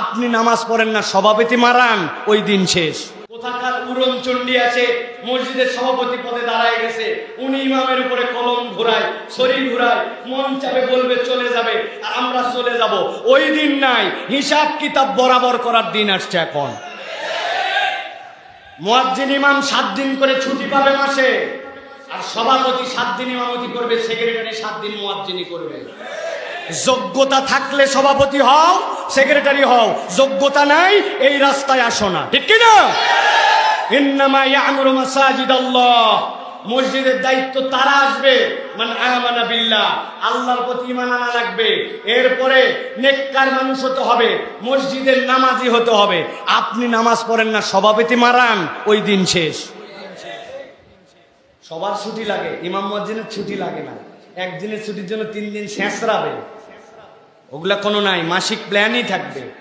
আপনি নামাজ পড়েন না, সভাপতি মারান, ওই দিন শেষ। কোথাকার উড়নচণ্ডী আছে, মসজিদের সভাপতি পদে দাঁড়ায় গেছে, উনি ইমামের উপরে কলম ঘুরায়, ছড়ি ঘুরায়, মন চাবে বলবে চলে যাবে, আর আমরা চলে যাব। ওই দিন নাই, হিসাব কিতাব বরাবর করার দিন আসছে এখন। মুয়াজ্জিন ইমাম 7 দিন করে ছুটি পাবে মাসে, আর সভাপতি 7 দিন ইমামতি করবে, সেক্রেটারি 7 দিন মুয়াজ্জিনি করবে। যোগ্যতা থাকলে সভাপতি হও, সেক্রেটারি হও, যোগ্যতা নাই এই রাস্তায় আসো না, ঠিক কি না? ইন্নামা ইয়ামুরু মাসাজিদাল্লাহ, মসজিদের দায়িত্ব তারা আসবে মান আমানা বিল্লাহ, আল্লাহর প্রতি ঈমান আনা লাগবে, এরপরে নেককার মানুষ হতে হবে, মসজিদের নামাজি হতে হবে। আপনি নামাজ পড়েন না, সভাপতি মারান, ওই দিন শেষ। সবার ছুটি লাগে, ইমাম মুয়াজ্জিনের ছুটি লাগে না। একদিনের ছুটির জন্য 3 দিন শেষরাবে, ওগুলা কোনো নাই, মাসিক প্ল্যানই থাকবে।